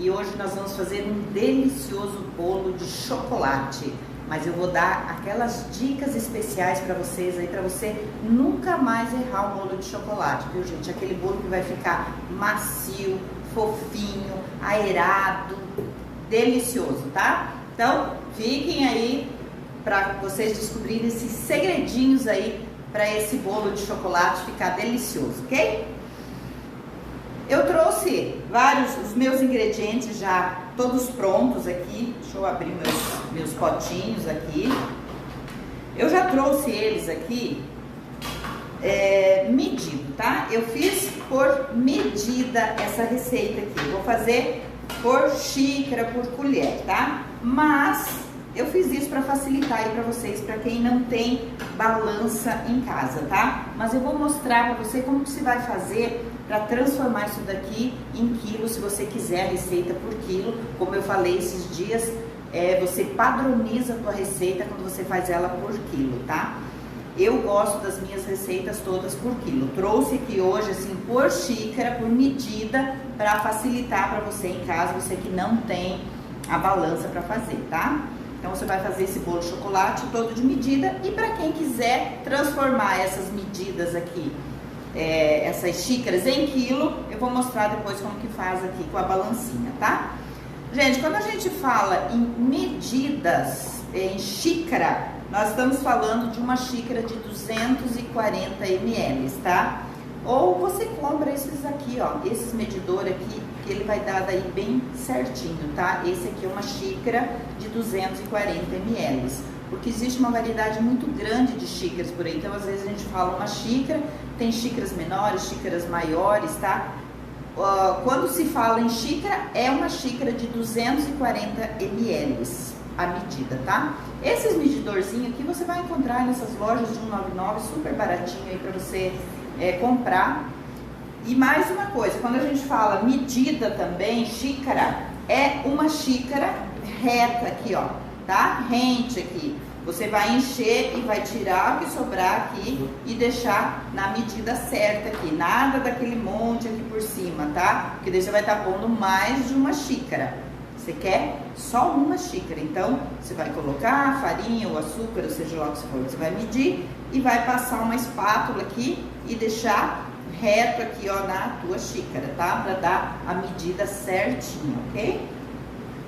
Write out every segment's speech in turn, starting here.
E hoje nós vamos fazer um delicioso bolo de chocolate, mas eu vou dar aquelas dicas especiais para vocês aí, para você nunca mais errar o bolo de chocolate, viu gente? Aquele bolo que vai ficar macio, fofinho, aerado, delicioso, tá? Então, fiquem aí para vocês descobrirem esses segredinhos aí para esse bolo de chocolate ficar delicioso, ok? Eu trouxe os meus ingredientes já todos prontos aqui. Deixa eu abrir meus potinhos aqui. Eu já trouxe eles aqui medido, tá? Eu fiz por medida essa receita aqui. Eu vou fazer por xícara, por colher, tá? Mas eu fiz isso para facilitar aí para vocês, para quem não tem balança em casa, tá? Mas eu vou mostrar para você como que se vai fazer para transformar isso daqui em quilo, se você quiser a receita por quilo. Como eu falei esses dias, você padroniza a tua receita quando você faz ela por quilo, tá? Eu gosto das minhas receitas todas por quilo. Trouxe aqui hoje assim por xícara, por medida, para facilitar para você em casa, você que não tem a balança para fazer, tá? Então você vai fazer esse bolo de chocolate todo de medida, e para quem quiser transformar essas medidas aqui, essas xícaras em quilo, eu vou mostrar depois como que faz aqui com a balancinha, tá? Gente, quando a gente fala em medidas, em xícara, nós estamos falando de uma xícara de 240 ml, tá? Ou você compra esses aqui, ó, esses medidores aqui, que ele vai dar daí bem certinho, tá? Esse aqui é uma xícara de 240 ml, porque existe uma variedade muito grande de xícaras por aí. Então, às vezes a gente fala uma xícara, tem xícaras menores, xícaras maiores, tá? Quando se fala em xícara, é uma xícara de 240 ml a medida, tá? Esses medidorzinhos aqui você vai encontrar nessas lojas de 199, super baratinho aí para você comprar. E mais uma coisa, quando a gente fala medida também, xícara, é uma xícara reta aqui, ó, tá? Rente aqui. Você vai encher e vai tirar o que sobrar aqui e deixar na medida certa aqui. Nada daquele monte aqui por cima, tá? Porque daí você vai estar pondo mais de uma xícara. Você quer só uma xícara. Então, você vai colocar a farinha, o açúcar, ou seja lá o que for. Você vai medir e vai passar uma espátula aqui e deixar reto aqui, ó, na tua xícara, tá? Pra dar a medida certinha, ok?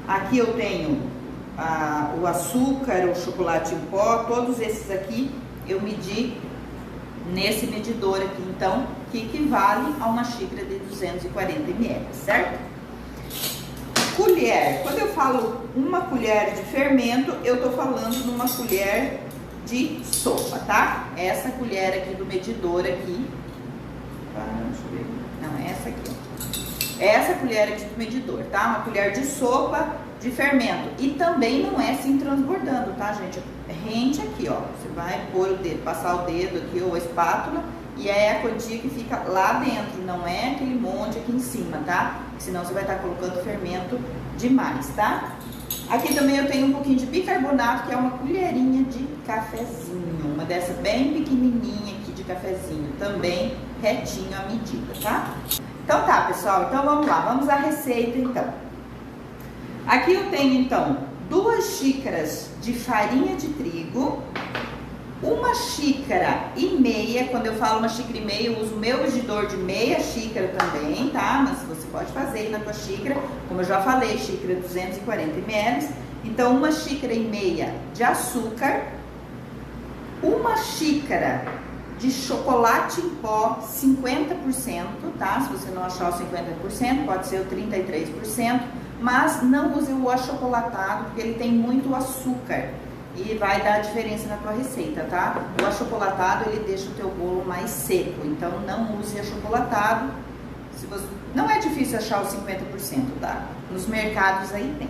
Aqui eu tenho o açúcar, o chocolate em pó, todos esses aqui eu medi nesse medidor aqui, então, que equivale a uma xícara de 240 ml, certo? Colher, quando eu falo uma colher de fermento, eu tô falando numa colher de sopa, tá? Essa colher aqui do medidor aqui, deixa eu ver, não, é essa aqui, ó. Essa colher aqui do medidor, tá? Uma colher de sopa de fermento. E também não é assim transbordando, tá, gente? Rente aqui, ó. Você vai pôr o dedo, passar o dedo aqui ou a espátula, e é a quantia que fica lá dentro, não é aquele monte aqui em cima, tá? Senão você vai estar colocando fermento demais, tá? Aqui também eu tenho um pouquinho de bicarbonato, que é uma colherinha de cafezinho, uma dessa bem pequenininha aqui de cafezinho, também retinho a medida, tá? Então tá, pessoal, então vamos lá, vamos à receita então. Aqui eu tenho então 2 xícaras de farinha de trigo, 1,5 xícaras, quando eu falo 1,5 xícaras, eu uso o meu medidor de meia xícara também, tá? Mas você pode fazer aí na tua xícara, como eu já falei, xícara 240 ml. Então, 1,5 xícaras de açúcar, 1 xícara de chocolate em pó 50%, tá? Se você não achar o 50%, pode ser o 33%, mas não use o achocolatado, porque ele tem muito açúcar e vai dar diferença na tua receita, tá? O achocolatado, ele deixa o teu bolo mais seco, então não use achocolatado. Não é difícil achar o 50%, tá? Nos mercados aí tem.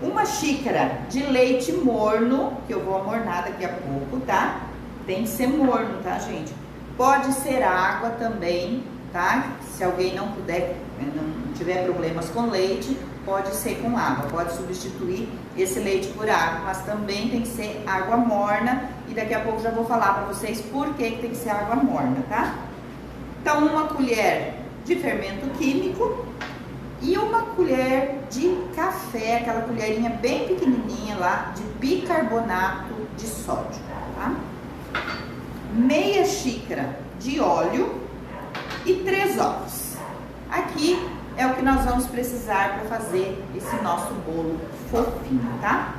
1 xícara de leite morno, que eu vou amornar daqui a pouco, tá? Tem que ser morno, tá, gente? Pode ser água também, tá? Se alguém não tiver problemas com leite, pode ser com água, pode substituir esse leite por água, mas também tem que ser água morna, e daqui a pouco já vou falar para vocês por que tem que ser água morna, tá? Então, 1 colher de fermento químico, e uma colher de café, aquela colherinha bem pequenininha lá, de bicarbonato de sódio, tá? Meia xícara de óleo e 3 ovos. Aqui é o que nós vamos precisar para fazer esse nosso bolo fofinho, tá?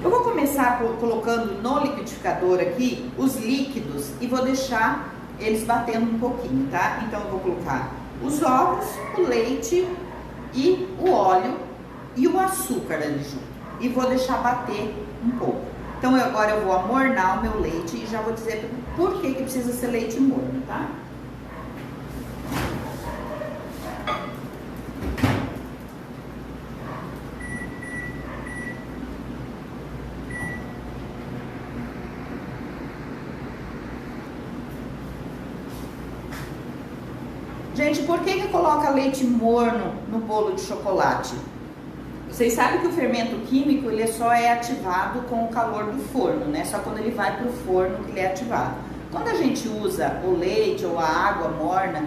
Eu vou começar colocando no liquidificador aqui os líquidos e vou deixar eles batendo um pouquinho, tá? Então eu vou colocar os ovos, o leite e o óleo e o açúcar ali junto. E vou deixar bater um pouco. Então agora eu vou amornar o meu leite e já vou dizer por que precisa ser leite morno, tá? Gente, por que coloca leite morno no bolo de chocolate? Vocês sabem que o fermento químico ele só é ativado com o calor do forno, né? Só quando ele vai para o forno que ele é ativado. Quando a gente usa o leite ou a água morna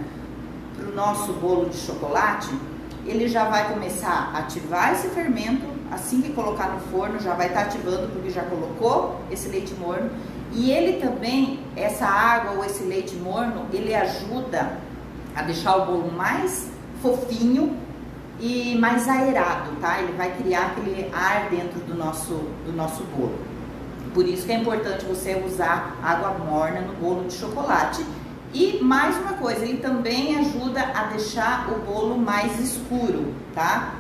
para o nosso bolo de chocolate, ele já vai começar a ativar esse fermento, assim que colocar no forno já vai estar ativando porque já colocou esse leite morno. E ele também, essa água ou esse leite morno, ele ajuda a deixar o bolo mais fofinho e mais aerado, tá? Ele vai criar aquele ar dentro do nosso bolo. Por isso que é importante você usar água morna no bolo de chocolate. E mais uma coisa, ele também ajuda a deixar o bolo mais escuro, tá?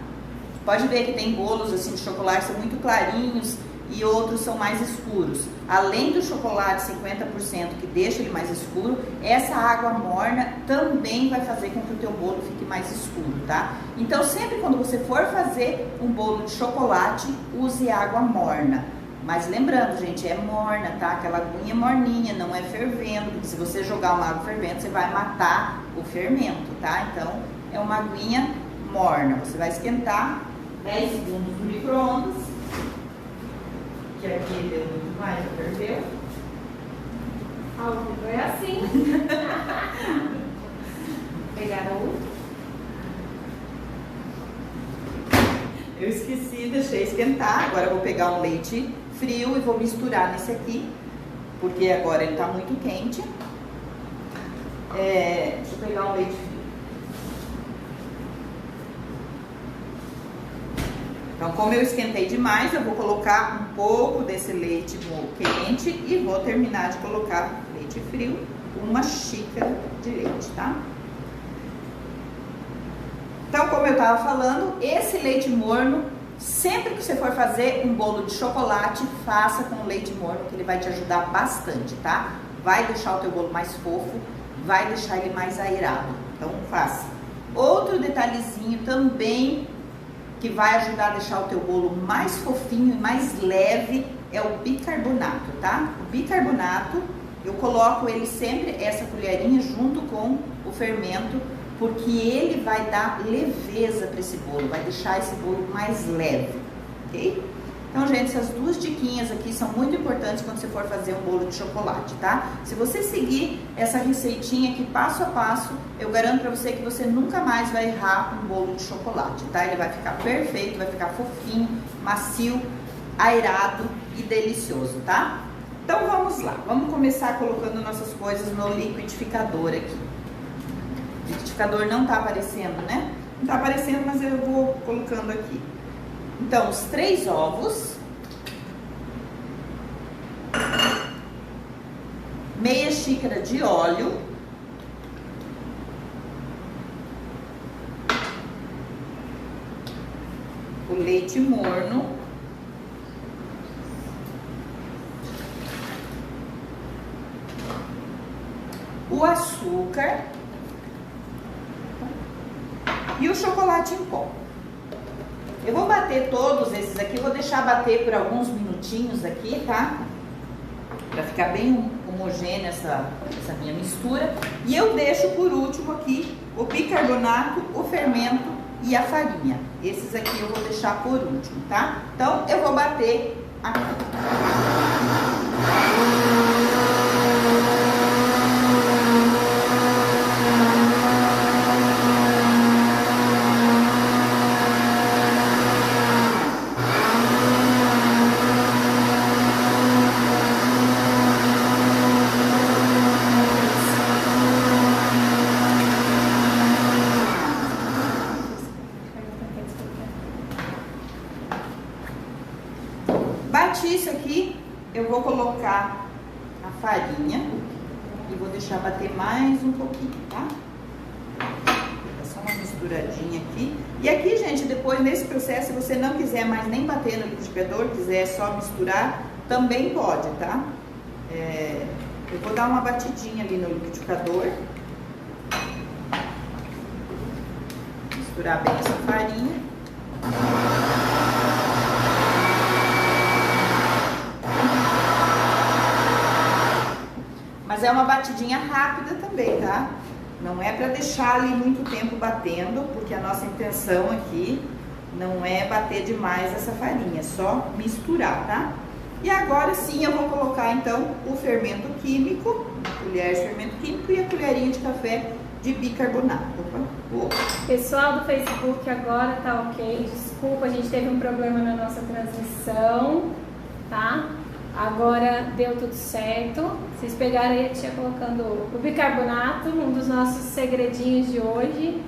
Pode ver que tem bolos assim de chocolate que são muito clarinhos e outros são mais escuros. Além do chocolate 50% que deixa ele mais escuro, essa água morna também vai fazer com que o teu bolo fique mais escuro, tá? Então sempre quando você for fazer um bolo de chocolate, use água morna. Mas lembrando, gente, é morna, tá? Aquela aguinha morninha, não é fervendo, porque se você jogar uma água fervendo, você vai matar o fermento, tá? Então é uma aguinha morna. Você vai esquentar 10 segundos no micro-ondas. Que aqui deu muito mais, já perdeu. Ao vivo é assim. Pegaram o... Eu esqueci, deixei esquentar. Agora eu vou pegar um leite frio e vou misturar nesse aqui, porque agora ele tá muito quente. Deixa eu pegar um leite frio. Então, como eu esquentei demais, eu vou colocar um pouco desse leite quente e vou terminar de colocar leite frio, 1 xícara de leite, tá? Então, como eu estava falando, esse leite morno, sempre que você for fazer um bolo de chocolate, faça com leite morno, que ele vai te ajudar bastante, tá? Vai deixar o teu bolo mais fofo, vai deixar ele mais aerado. Então, faça. Outro detalhezinho também que vai ajudar a deixar o teu bolo mais fofinho e mais leve é o bicarbonato, tá? O bicarbonato, eu coloco ele sempre, essa colherinha, junto com o fermento, porque ele vai dar leveza para esse bolo, vai deixar esse bolo mais leve, ok? Então, gente, essas 2 diquinhas aqui são muito importantes quando você for fazer um bolo de chocolate, tá? Se você seguir essa receitinha aqui passo a passo, eu garanto pra você que você nunca mais vai errar um bolo de chocolate, tá? Ele vai ficar perfeito, vai ficar fofinho, macio, aerado e delicioso, tá? Então, vamos lá. Vamos começar colocando nossas coisas no liquidificador aqui. O liquidificador não tá aparecendo, né? Não tá aparecendo, mas eu vou colocando aqui. Então, os 3 ovos, meia xícara de óleo, o leite morno, o açúcar e o chocolate em pó. Eu vou bater todos esses aqui, vou deixar bater por alguns minutinhos aqui, tá? Pra ficar bem homogênea essa minha mistura. E eu deixo por último aqui o bicarbonato, o fermento e a farinha. Esses aqui eu vou deixar por último, tá? Então eu vou bater aqui. bati isso aqui, eu vou colocar a farinha e vou deixar bater mais um pouquinho, tá? Dá só uma misturadinha aqui. E aqui, gente, depois nesse processo, se você não quiser mais nem bater no liquidificador, quiser só misturar, também pode, tá? Eu vou dar uma batidinha ali no liquidificador. Misturar bem essa farinha. Mas é uma batidinha rápida também, tá? Não é para deixar ali muito tempo batendo, porque a nossa intenção aqui não é bater demais essa farinha, é só misturar, tá? E agora sim eu vou colocar então o fermento químico, a colher de fermento químico e a colherinha de café de bicarbonato. Pessoal do Facebook, agora tá ok. Desculpa, a gente teve um problema na nossa transmissão, tá? Agora deu tudo certo. Vocês pegaram aí a tia colocando o bicarbonato, um dos nossos segredinhos de hoje,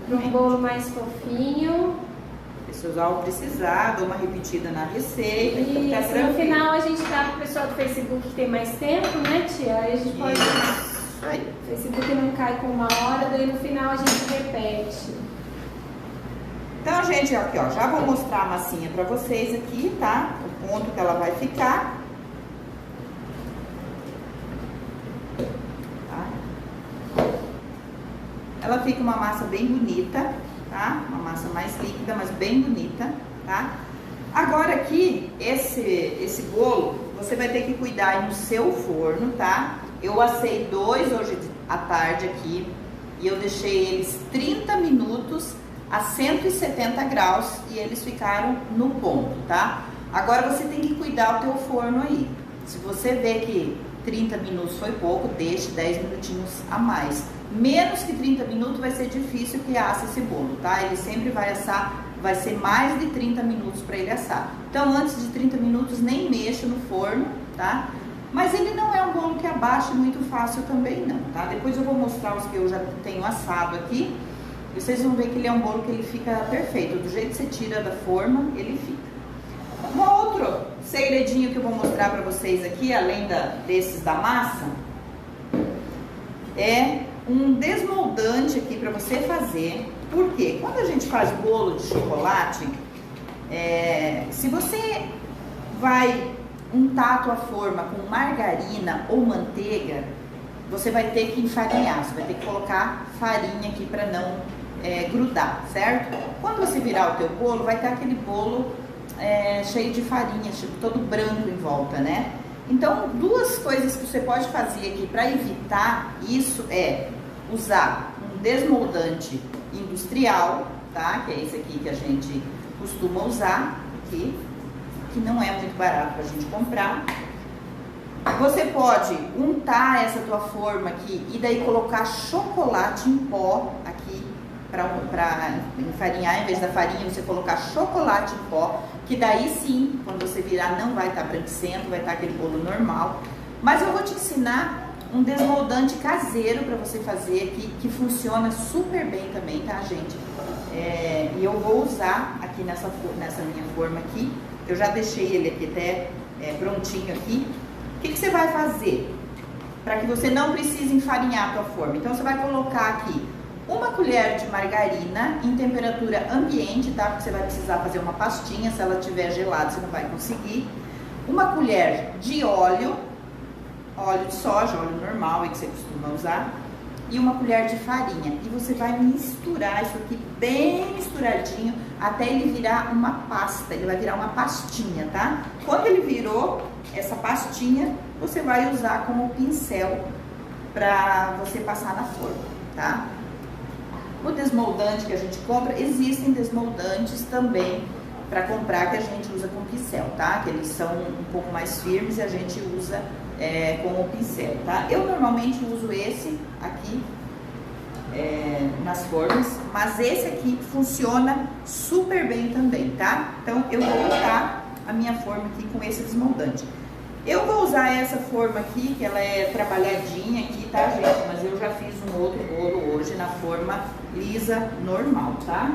para um bolo mais fofinho. Se ao precisar, dou uma repetida na receita. E no final a gente dá pro pessoal do Facebook que tem mais tempo, né, tia? Aí a gente pode. Aí. O Facebook não cai com 1 hora, daí no final a gente repete. Então, gente, aqui, ó, já vou mostrar a massinha pra vocês aqui, tá? O ponto que ela vai ficar. Tá? Ela fica uma massa bem bonita, tá? Uma massa mais líquida, mas bem bonita, tá? Agora aqui, esse bolo, você vai ter que cuidar aí no seu forno, tá? Eu assei 2 hoje à tarde aqui e eu deixei eles 30 minutos a 170 graus e eles ficaram no ponto, tá? Agora você tem que cuidar o teu forno aí. Se você vê que 30 minutos foi pouco, deixe 10 minutinhos a mais. Menos que 30 minutos vai ser difícil que asse esse bolo, tá? Ele sempre vai assar, vai ser mais de 30 minutos para ele assar. Então, antes de 30 minutos, nem mexa no forno, tá? Mas ele não é um bolo que abaixe muito fácil também não, tá? Depois eu vou mostrar os que eu já tenho assado aqui. E vocês vão ver que ele é um bolo que ele fica perfeito. Do jeito que você tira da forma, ele fica. Um outro segredinho que eu vou mostrar para vocês aqui, além desses da massa, é um desmoldante aqui para você fazer. Por quê? Quando a gente faz bolo de chocolate, se você vai untar a tua forma com margarina ou manteiga, você vai ter que enfarinhar, você vai ter que colocar farinha aqui para não grudar, certo? Quando você virar o teu bolo, vai ter aquele bolo cheio de farinha, todo branco em volta, né? Então, 2 coisas que você pode fazer aqui para evitar isso é usar um desmoldante industrial, tá? Que é esse aqui que a gente costuma usar aqui, que não é muito barato pra gente comprar. Você pode untar essa tua forma aqui e daí colocar chocolate em pó aqui para enfarinhar. Em vez da farinha, você colocar chocolate em pó, que daí sim, quando você virar, não vai estar branquicento, vai estar aquele bolo normal. Mas eu vou te ensinar um desmoldante caseiro para você fazer aqui, que funciona super bem também, tá, gente? E eu vou usar aqui nessa minha forma aqui. Eu já deixei ele aqui até prontinho aqui. O que você vai fazer para que você não precise enfarinhar a tua forma? Então, você vai colocar aqui 1 colher de margarina em temperatura ambiente, tá? Porque você vai precisar fazer uma pastinha. Se ela estiver gelada, você não vai conseguir. 1 colher de óleo de soja, óleo normal aí que você costuma usar. E 1 colher de farinha. E você vai misturar isso aqui bem misturadinho até ele virar uma pasta. Ele vai virar uma pastinha, tá? Quando ele virou essa pastinha, você vai usar como pincel para você passar na forma, tá? O desmoldante que a gente compra, existem desmoldantes também para comprar que a gente usa com pincel, tá? Que eles são um pouco mais firmes e a gente usa com o pincel, tá? Eu normalmente uso esse aqui nas formas, mas esse aqui funciona super bem também, tá? Então eu vou usar a minha forma aqui com esse desmoldante. Eu vou usar essa forma aqui, que ela é trabalhadinha aqui, tá, gente? Mas eu já fiz um outro bolo hoje na forma lisa normal, tá?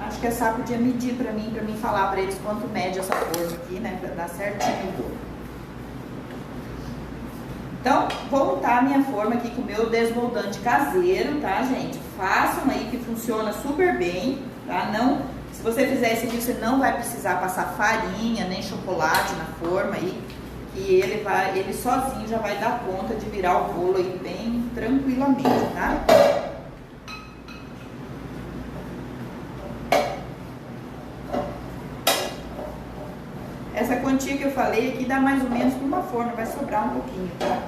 Acho que a Sá podia medir pra mim falar pra eles quanto mede essa forma aqui, né? Pra dar certinho o bolo. Então, vou untar a minha forma aqui com o meu desmoldante caseiro, tá, gente? Façam aí que funciona super bem, tá? Não, se você fizer esse aqui, você não vai precisar passar farinha, nem chocolate na forma aí, que ele sozinho já vai dar conta de virar o bolo aí bem tranquilamente, tá? Essa quantia que eu falei aqui dá mais ou menos para uma forma, vai sobrar um pouquinho, tá?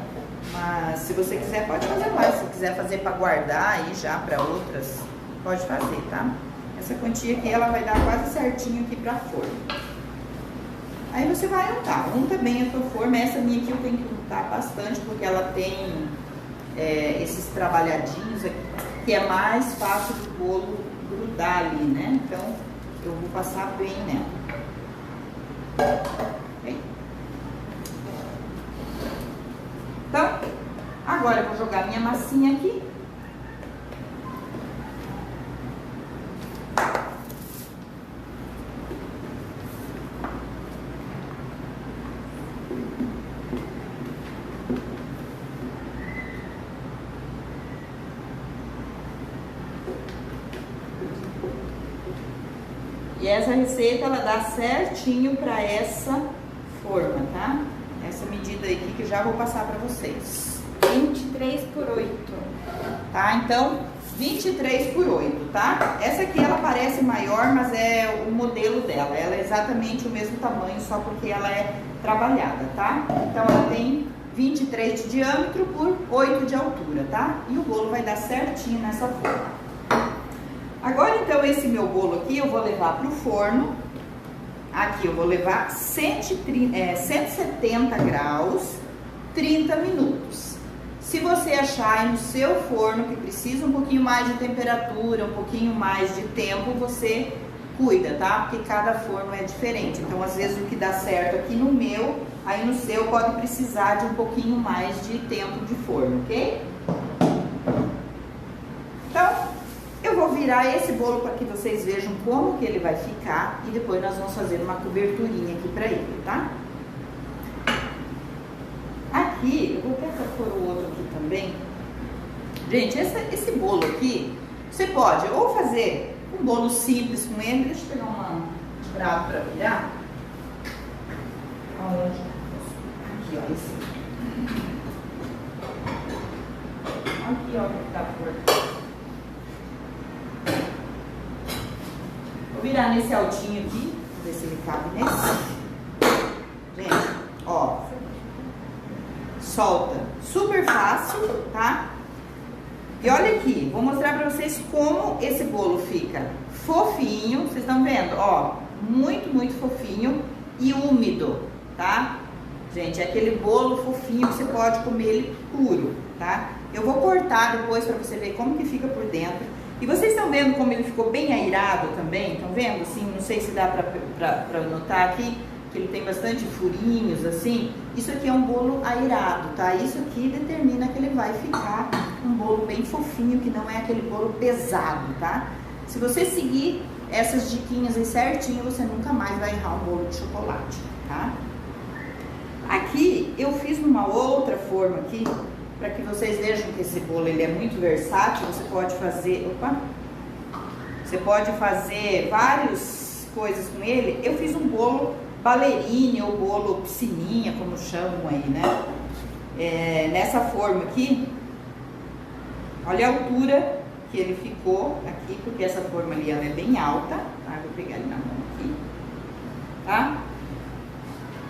Mas se você quiser, pode fazer mais. Se quiser fazer para guardar aí já para outras, pode fazer, tá? Essa quantia aqui, ela vai dar quase certinho aqui para a forma. Aí você vai untar. Unta bem a tua forma. Essa minha aqui eu tenho que untar bastante, porque ela tem esses trabalhadinhos aqui, que é mais fácil do bolo grudar ali, né? Então, eu vou passar bem nela. Okay. Então, agora eu vou jogar minha massinha aqui. E essa receita, ela dá certinho para essa forma, tá? Essa medida aqui que eu já vou passar para vocês. 23 por 8. Tá? Então, 23 por 8, tá? Essa aqui, ela parece maior, mas é o modelo dela. Ela é exatamente o mesmo tamanho, só porque ela é trabalhada, tá? Então, ela tem 23 de diâmetro por 8 de altura, tá? E o bolo vai dar certinho nessa forma. Agora, então, esse meu bolo aqui eu vou levar para o forno. Aqui eu vou levar 170 graus, 30 minutos. Se você achar aí no seu forno que precisa um pouquinho mais de temperatura, um pouquinho mais de tempo, você cuida, tá? Porque cada forno é diferente. Então, às vezes, o que dá certo aqui no meu, aí no seu pode precisar de um pouquinho mais de tempo de forno, ok? Então, eu vou virar esse bolo para que vocês vejam como que ele vai ficar e depois nós vamos fazer uma coberturinha aqui para ele, tá? Aqui, eu vou até pôr o outro aqui também. Gente, esse bolo aqui, você pode ou fazer um bolo simples com ele. Deixa eu pegar um prato para virar. Onde? Aqui, ó, esse. Aqui, ó, que tá por. Vou virar nesse altinho aqui, vamos ver se ele cabe nesse. Gente, ó, solta, super fácil, tá? E olha aqui, vou mostrar pra vocês como esse bolo fica fofinho, vocês estão vendo, ó, muito, muito fofinho e úmido, tá? Gente, é aquele bolo fofinho que você pode comer ele puro, tá? Eu vou cortar depois pra você ver como que fica por dentro. E vocês estão vendo como ele ficou bem airado também? Estão vendo? Assim, não sei se dá pra notar aqui, que ele tem bastante furinhos, assim. Isso aqui é um bolo airado, tá? Isso aqui determina que ele vai ficar um bolo bem fofinho, que não é aquele bolo pesado, tá? Se você seguir essas diquinhas aí certinho, você nunca mais vai errar um bolo de chocolate, tá? Aqui, eu fiz numa outra forma aqui, para que vocês vejam que esse bolo ele é muito versátil. Você pode fazer, você pode fazer várias coisas com ele. Eu fiz um bolo ballerine ou bolo piscininha, como chamam aí, né? Nessa forma aqui, olha a altura que ele ficou aqui, porque essa forma ali ela é bem alta, tá? Vou pegar ele na mão aqui, tá?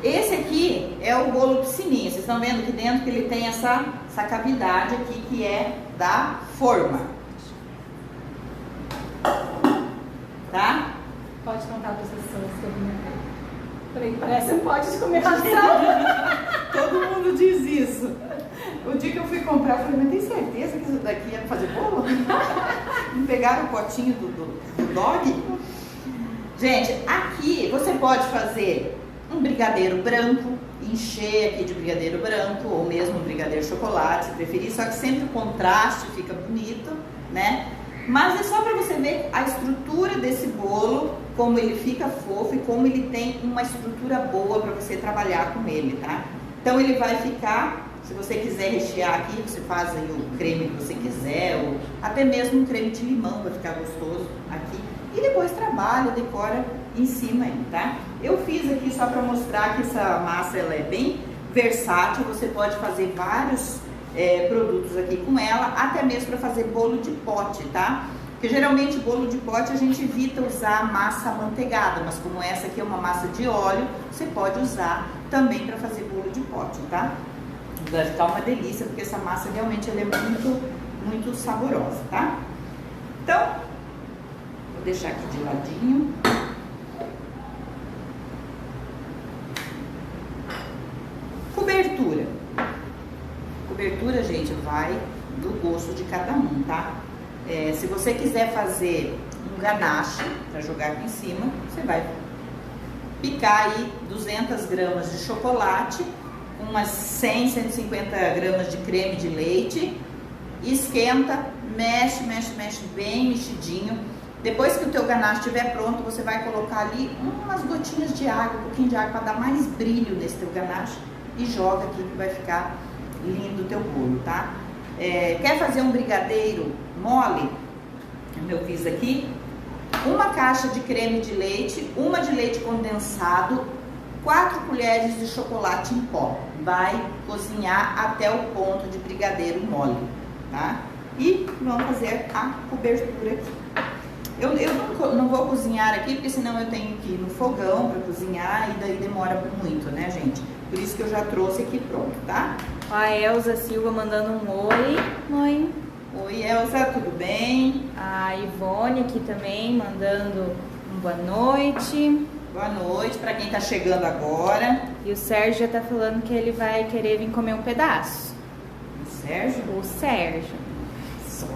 Esse aqui é o bolo piscininha. Vocês estão vendo aqui dentro que ele tem essa cavidade aqui que é da forma. Tá? Pode contar para as pessoas sobre minha vida. Falei, parece um pote de comer ração. Todo mundo diz isso. O dia que eu fui comprar, eu falei, mas tem certeza que isso daqui é pra fazer bolo? Não pegaram o potinho do dog? Gente, aqui você pode fazer um brigadeiro branco, encher aqui de brigadeiro branco, ou mesmo um brigadeiro chocolate, se preferir, só que sempre o contraste fica bonito, né? Mas é só para você ver a estrutura desse bolo, como ele fica fofo e como ele tem uma estrutura boa para você trabalhar com ele, tá? Então ele vai ficar, se você quiser rechear aqui, você faz aí o creme que você quiser, ou até mesmo um creme de limão vai ficar gostoso aqui. E depois trabalha, decora em cima aí, tá? Eu fiz aqui só para mostrar que essa massa ela é bem versátil, você pode fazer vários produtos aqui com ela, até mesmo para fazer bolo de pote, tá? Porque geralmente bolo de pote a gente evita usar massa amanteigada, mas como essa aqui é uma massa de óleo, você pode usar também para fazer bolo de pote, tá? Vai ficar uma delícia, porque essa massa realmente ela é muito saborosa, tá? Então, vou deixar aqui de ladinho. Cobertura. Cobertura, gente, vai do gosto de cada um, tá? Se você quiser fazer um ganache para jogar aqui em cima, você vai picar aí 200 gramas de chocolate, umas 100, 150 gramas de creme de leite, esquenta, mexe bem mexidinho. Depois que o teu ganache estiver pronto, você vai colocar ali umas gotinhas de água, um pouquinho de água para dar mais brilho nesse teu ganache e joga aqui que vai ficar lindo o teu bolo, tá? Quer fazer um brigadeiro mole? Como eu fiz aqui, uma caixa de creme de leite, uma de leite condensado, 4 colheres de chocolate em pó. Vai cozinhar até o ponto de brigadeiro mole, tá? E vamos fazer a cobertura aqui. Eu não vou cozinhar aqui, porque senão eu tenho que ir no fogão para cozinhar e daí demora muito, né, gente? Por isso que eu já trouxe aqui pronto, tá? A Elza Silva mandando um oi, mãe. Oi, Elza, tudo bem? A Ivone aqui também mandando um boa noite. Boa noite para quem tá chegando agora. E o Sérgio já tá falando que ele vai querer vir comer um pedaço. O Sérgio? O Sérgio.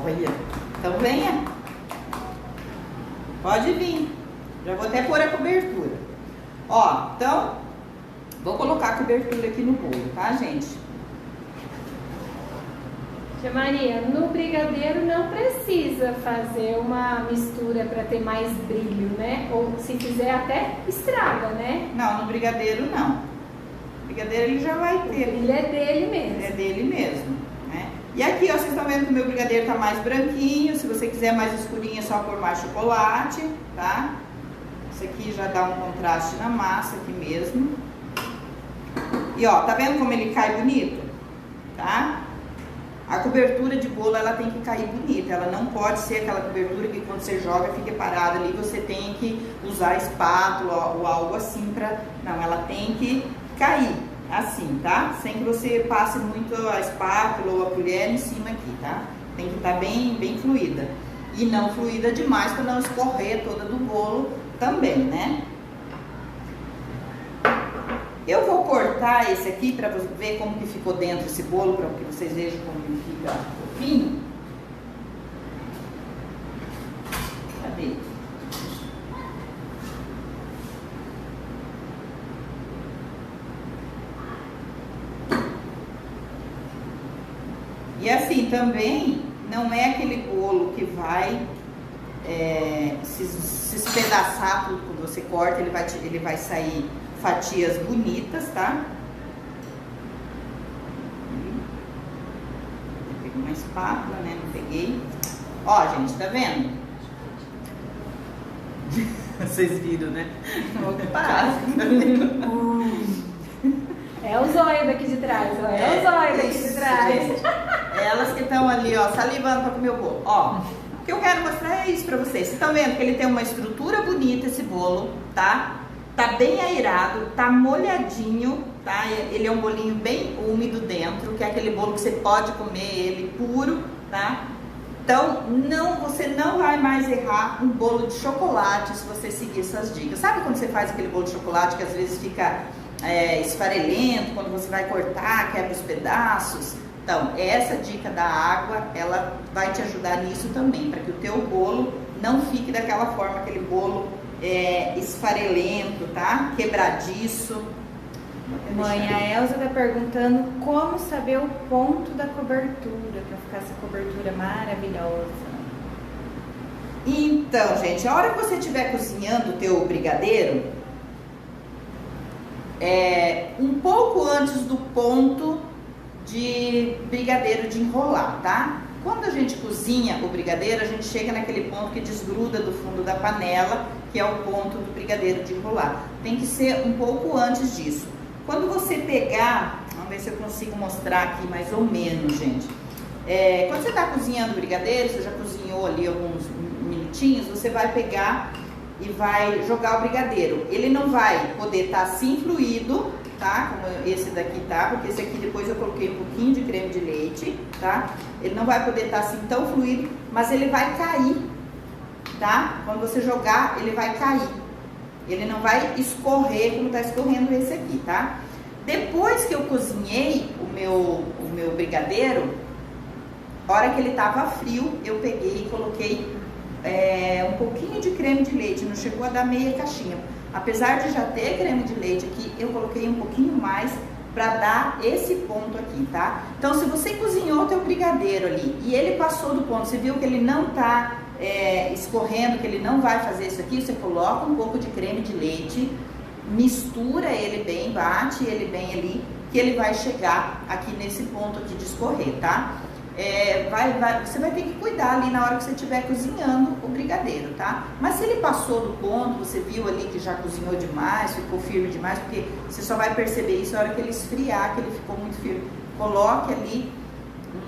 Olha, então venha. Pode vir. Já vou até pôr a cobertura. Ó, então, vou colocar a cobertura aqui no bolo, tá, gente? Tia Maria, no brigadeiro não precisa fazer uma mistura para ter mais brilho, né? Ou se fizer até estraga, né? Não, no brigadeiro não. O brigadeiro ele já vai ter. Ele é dele mesmo. É dele mesmo, né? E aqui, ó, vocês estão vendo que o meu brigadeiro tá mais branquinho. Se você quiser mais escurinho, é só pôr mais chocolate, tá? Isso aqui já dá um contraste na massa aqui mesmo. E ó, tá vendo como ele cai bonito? Tá? A cobertura de bolo, ela tem que cair bonita. Ela não pode ser aquela cobertura que quando você joga fica parada ali, você tem que usar espátula ou algo assim pra... Não, ela tem que cair assim, tá? Sem que você passe muito a espátula ou a colher em cima aqui, tá? Tem que estar bem fluida. E não fluida demais para não escorrer toda do bolo também, né? Eu vou cortar esse aqui para ver como que ficou dentro esse bolo, para que vocês vejam como ele fica fofinho. Cadê? E assim, também não é aquele bolo que vai se espedaçar tudo quando você corta, ele vai sair fatias bonitas, tá? Peguei uma espátula, né? Não peguei. Ó, gente, tá vendo? Vocês viram, né? Opa! É o zóio daqui de trás, ó. É o zóio daqui de trás. Elas que estão ali, ó, salivando para comer o bolo. Ó, o que eu quero mostrar é isso pra vocês. Vocês estão vendo que ele tem uma estrutura bonita, esse bolo, tá? Tá bem aerado, tá molhadinho, tá? Ele é um bolinho bem úmido dentro, que é aquele bolo que você pode comer ele puro, tá? Então, você não vai mais errar um bolo de chocolate se você seguir essas dicas. Sabe quando você faz aquele bolo de chocolate que às vezes fica esfarelento, quando você vai cortar, quebra os pedaços? Então, essa dica da água, ela vai te ajudar nisso também, para que o teu bolo não fique daquela forma, aquele bolo esfarelento, tá? Quebradiço. Mãe, a Elza tá perguntando como saber o ponto da cobertura, para ficar essa cobertura maravilhosa. Então, gente, a hora que você estiver cozinhando o teu brigadeiro, um pouco antes do ponto de brigadeiro de enrolar, tá? Quando a gente cozinha o brigadeiro, a gente chega naquele ponto que desgruda do fundo da panela, que é o ponto do brigadeiro de enrolar. Tem que ser um pouco antes disso. Quando você pegar, vamos ver se eu consigo mostrar aqui mais ou menos, gente. Quando você está cozinhando o brigadeiro, você já cozinhou ali alguns minutinhos, você vai pegar e vai jogar o brigadeiro. Ele não vai poder estar assim fluido, tá? Como esse daqui tá, porque esse aqui depois eu coloquei um pouquinho de creme de leite, tá? Ele não vai poder estar assim tão fluido, mas ele vai cair, tá? Quando você jogar, ele vai cair. Ele não vai escorrer como tá escorrendo esse aqui, tá? Depois que eu cozinhei o meu brigadeiro, a hora que ele tava frio, eu peguei e coloquei um pouquinho de creme de leite, não chegou a dar meia caixinha. Apesar de já ter creme de leite aqui, eu coloquei um pouquinho mais para dar esse ponto aqui, tá? Então, se você cozinhou o teu brigadeiro ali e ele passou do ponto, você viu que ele não tá escorrendo, que ele não vai fazer isso aqui, você coloca um pouco de creme de leite, mistura ele bem, bate ele bem ali, que ele vai chegar aqui nesse ponto aqui de escorrer, tá? Você vai ter que cuidar ali na hora que você estiver cozinhando o brigadeiro, tá? Mas se ele passou do ponto, você viu ali que já cozinhou demais, ficou firme demais, porque você só vai perceber isso na hora que ele esfriar, que ele ficou muito firme. Coloque ali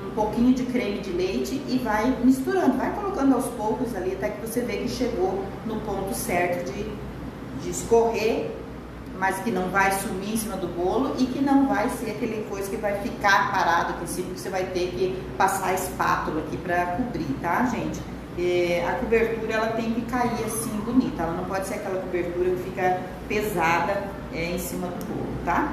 um pouquinho de creme de leite e vai misturando, vai colocando aos poucos ali até que você vê que chegou no ponto certo de escorrer, mas que não vai sumir em cima do bolo e que não vai ser aquele coisa que vai ficar parado aqui em cima, que você vai ter que passar a espátula aqui para cobrir, tá, gente? A cobertura, ela tem que cair assim, bonita, ela não pode ser aquela cobertura que fica pesada em cima do bolo, tá?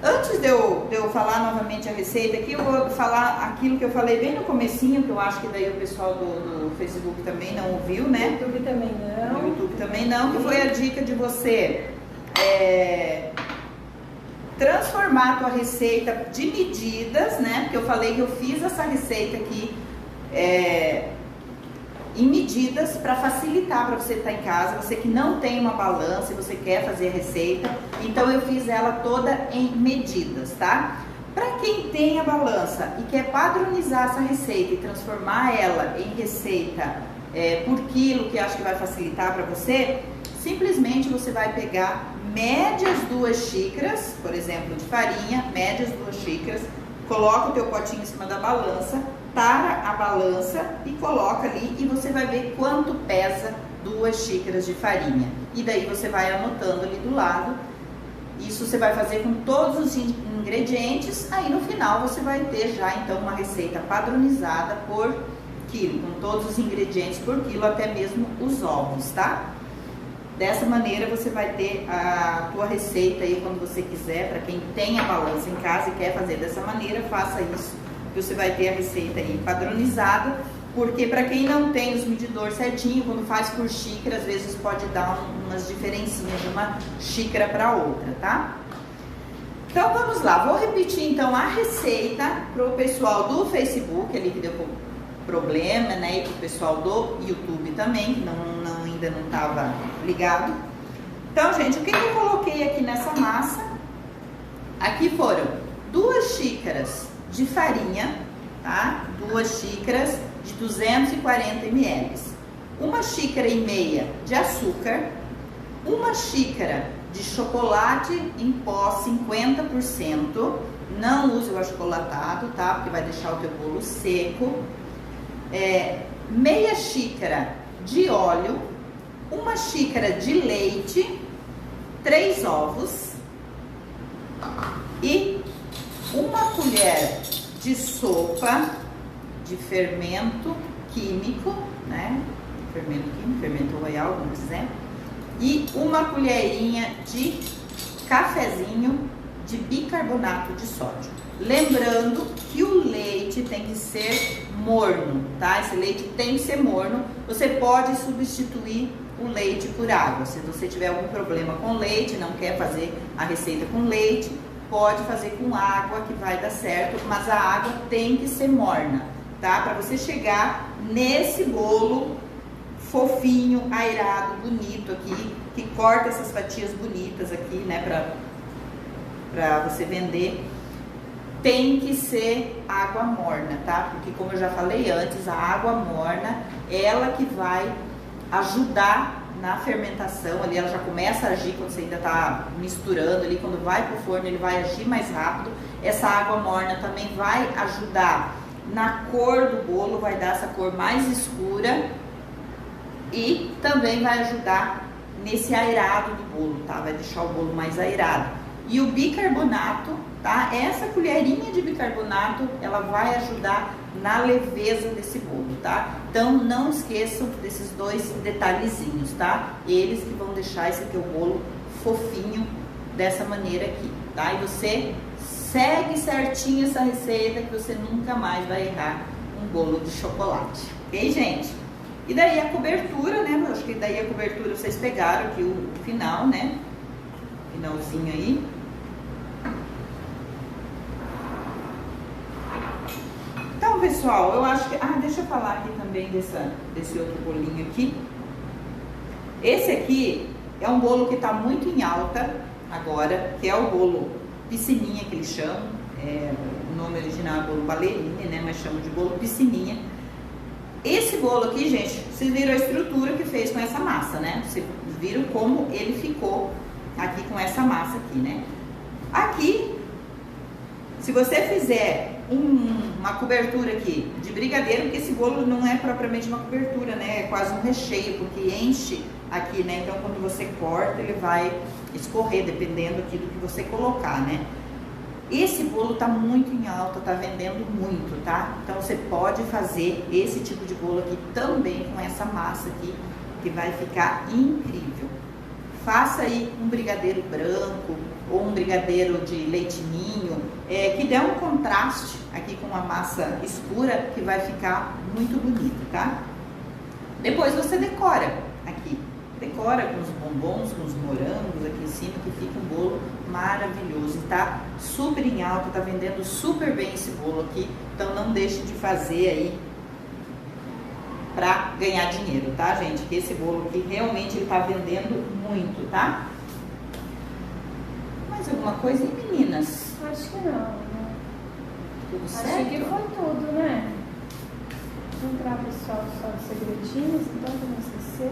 Antes de eu falar novamente a receita aqui, eu vou falar aquilo que eu falei bem no comecinho, que eu acho que daí o pessoal do Facebook também não ouviu, né? No YouTube também não. No YouTube também não, que foi a dica de você transformar a tua receita de medidas, né? Porque eu falei que eu fiz essa receita aqui em medidas para facilitar para você estar em casa, você que não tem uma balança e você quer fazer a receita, então eu fiz ela toda em medidas, tá? Para quem tem a balança e quer padronizar essa receita e transformar ela em receita por quilo, que acho que vai facilitar para você, simplesmente você vai pegar médias 2 xícaras, por exemplo, de farinha, médias 2 xícaras, coloca o teu potinho em cima da balança, tara a balança e coloca ali e você vai ver quanto pesa 2 xícaras de farinha. E daí você vai anotando ali do lado. Isso você vai fazer com todos os ingredientes, aí no final você vai ter já então uma receita padronizada por quilo, com todos os ingredientes por quilo, até mesmo os ovos, tá? Dessa maneira você vai ter a tua receita aí quando você quiser, para quem tem a balança em casa e quer fazer dessa maneira, faça isso. Você vai ter a receita aí padronizada, porque para quem não tem os medidores certinho, quando faz por xícara, às vezes pode dar umas diferencinhas de uma xícara para outra, tá? Então vamos lá, vou repetir então a receita para o pessoal do Facebook, ali que deu problema, né, e para o pessoal do YouTube também, que ainda não estava ligado. Então, gente, o que eu coloquei aqui nessa massa? Aqui foram 2 xícaras de farinha, tá? 2 xícaras de 240 ml, 1,5 xícara de açúcar, 1 xícara de chocolate em pó 50%, não use o achocolatado, tá? Porque vai deixar o teu bolo seco. Meia xícara de óleo, 1 xícara de leite, 3 ovos e 1 colher de sopa de fermento químico, né? Fermento químico, fermento royal, vamos dizer, e 1 colherinha de cafezinho de bicarbonato de sódio. Lembrando que o leite tem que ser morno, tá? Esse leite tem que ser morno. Você pode substituir o leite por água. Se você tiver algum problema com leite, não quer fazer a receita com leite, pode fazer com água que vai dar certo, mas a água tem que ser morna, tá? Para você chegar nesse bolo fofinho, airado, bonito aqui, que corta essas fatias bonitas aqui, né, pra você vender. Tem que ser água morna, tá? Porque como eu já falei antes, a água morna, ela que vai ajudar na fermentação ali, ela já começa a agir quando você ainda tá misturando ali, quando vai pro forno ele vai agir mais rápido. Essa água morna também vai ajudar na cor do bolo, vai dar essa cor mais escura e também vai ajudar nesse airado do bolo, tá? Vai deixar o bolo mais airado. E o bicarbonato, tá? Essa colherinha de bicarbonato, ela vai ajudar na leveza desse bolo, tá? Então não esqueçam desses dois detalhezinhos, tá? Eles que vão deixar esse teu bolo fofinho dessa maneira aqui, tá? E você segue certinho essa receita que você nunca mais vai errar um bolo de chocolate, ok, gente? E daí a cobertura, né? Eu acho que daí a cobertura vocês pegaram aqui o final, né? Finalzinho aí. Então, pessoal, eu acho que... deixa eu falar aqui também desse outro bolinho aqui. Esse aqui é um bolo que tá muito em alta agora, que é o bolo piscininha, que eles chamam. O nome original é bolo ballerine, né? Mas chamam de bolo piscininha. Esse bolo aqui, gente, vocês viram a estrutura que fez com essa massa, né? Vocês viram como ele ficou aqui com essa massa aqui, né? Aqui, se você fizer uma cobertura aqui de brigadeiro, porque esse bolo não é propriamente uma cobertura, né? É quase um recheio, porque enche aqui, né? Então, quando você corta, ele vai escorrer, dependendo aqui do que você colocar, né? Esse bolo tá muito em alta, tá vendendo muito, tá? Então, você pode fazer esse tipo de bolo aqui também com essa massa aqui, que vai ficar incrível. Faça aí um brigadeiro branco ou um brigadeiro de leite ninho, que dê um contraste aqui com a massa escura, que vai ficar muito bonito, tá? Depois você decora aqui, decora com os bombons, com os morangos aqui em cima, que fica um bolo maravilhoso. Tá super em alta, tá vendendo super bem esse bolo aqui, então não deixe de fazer aí para ganhar dinheiro, tá, gente? Que esse bolo aqui realmente ele tá vendendo muito, tá? Mais alguma coisa aí, meninas? Acho que não, né? Tudo certo? Acho que foi tudo, né? Vou entrar, pessoal, só os segredinhos, então, pra não esquecer.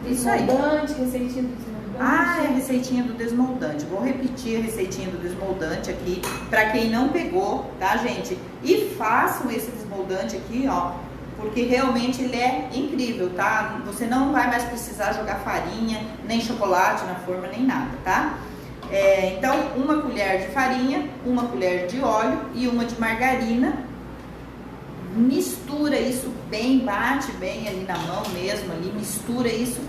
Isso aí. Desmoldante, receitinha do desmoldante. É a receitinha do desmoldante. Vou repetir a receitinha do desmoldante aqui, para quem não pegou, tá, gente? E façam esse desmoldante aqui, ó, porque realmente ele é incrível, tá? Você não vai mais precisar jogar farinha, nem chocolate na forma, nem nada, tá? Então, uma colher de farinha, uma colher de óleo e uma de margarina. Mistura isso bem, bate bem ali na mão mesmo, ali, mistura isso,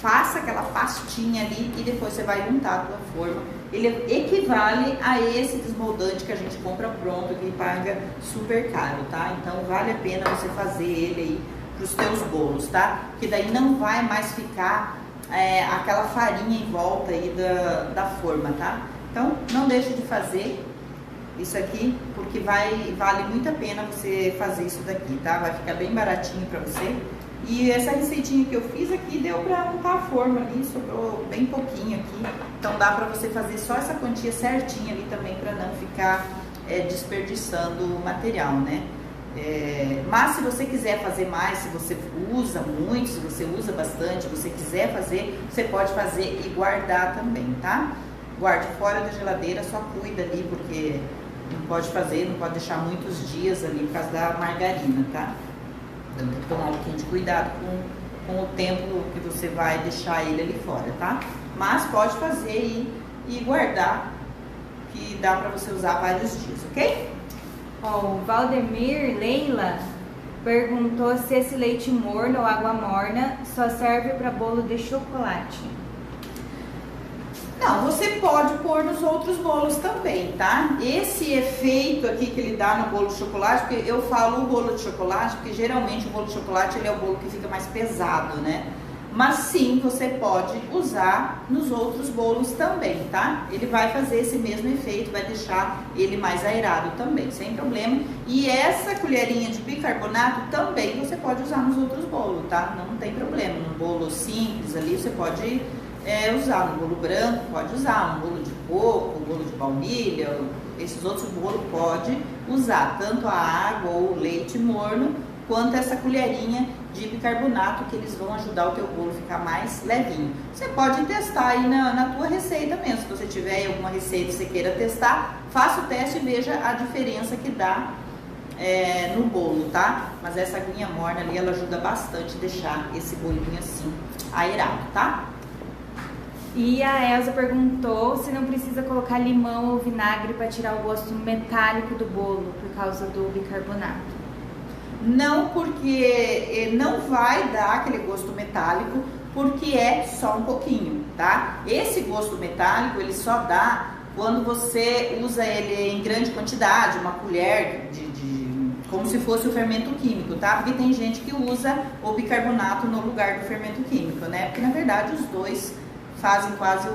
faça aquela pastinha ali e depois você vai untar a tua forma. Ele equivale a esse desmoldante que a gente compra pronto, que paga super caro, tá? Então vale a pena você fazer ele aí pros teus bolos, tá? Que daí não vai mais ficar aquela farinha em volta aí da forma, tá? Então não deixe de fazer isso aqui, porque vale muito a pena você fazer isso daqui, tá? Vai ficar bem baratinho pra você. E essa receitinha que eu fiz aqui deu pra untar a forma ali, sobrou bem pouquinho aqui. Então dá pra você fazer só essa quantia certinha ali também, pra não ficar desperdiçando o material, né? Mas se você quiser fazer mais, se você usa muito, se você usa bastante, se você quiser fazer, você pode fazer e guardar também, tá? Guarde fora da geladeira, só cuida ali, porque não pode fazer, não pode deixar muitos dias ali por causa da margarina, tá? Então tem que tomar um pouquinho de cuidado com o tempo que você vai deixar ele ali fora, tá? Mas pode fazer e guardar, que dá pra você usar vários dias, ok? O Valdemir Leila perguntou se esse leite morno ou água morna só serve para bolo de chocolate. Não, você pode pôr nos outros bolos também, tá? Esse efeito aqui que ele dá no bolo de chocolate, porque eu falo o bolo de chocolate, porque geralmente o bolo de chocolate ele é o bolo que fica mais pesado, né? mas sim, você pode usar nos outros bolos também, tá? Ele vai fazer esse mesmo efeito, vai deixar ele mais aerado também, sem problema. E essa colherinha de bicarbonato também você pode usar nos outros bolos, tá? Não tem problema, no bolo simples ali você pode usar, no bolo branco pode usar, no bolo de coco, bolo de baunilha, esses outros bolos pode usar tanto a água ou o leite morno, quanto essa colherinha de bicarbonato, que eles vão ajudar o teu bolo a ficar mais levinho. Você pode testar aí na tua receita mesmo, se você tiver alguma receita que você queira testar, faça o teste e veja a diferença que dá no bolo, tá? Mas essa aguinha morna ali, ela ajuda bastante a deixar esse bolinho assim, aerado, tá? E a Elza perguntou se não precisa colocar limão ou vinagre para tirar o gosto metálico do bolo por causa do bicarbonato. Não, porque não vai dar aquele gosto metálico, porque é só um pouquinho, tá? Esse gosto metálico, ele só dá quando você usa ele em grande quantidade, uma colher como se fosse o fermento químico, tá? Porque tem gente que usa o bicarbonato no lugar do fermento químico, né? Porque na verdade os dois fazem quase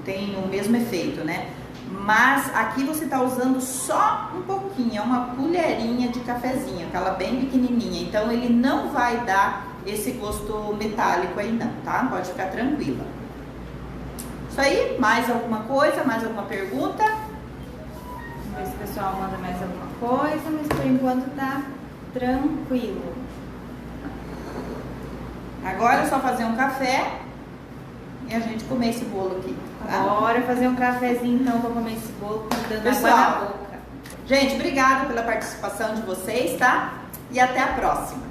tem o mesmo efeito, né? Mas aqui você tá usando só um pouquinho, é uma colherinha de cafezinho, aquela bem pequenininha. Então ele não vai dar esse gosto metálico aí não, tá? Pode ficar tranquila. Isso aí, mais alguma coisa, mais alguma pergunta? Vamos ver se o pessoal manda mais alguma coisa, mas por enquanto tá tranquilo. Agora é só fazer um café e a gente comer esse bolo aqui. Tá? Bora fazer um cafezinho então para comer esse bolo, dando Pessoal, água na boca. Gente, obrigada pela participação de vocês, tá? E até a próxima.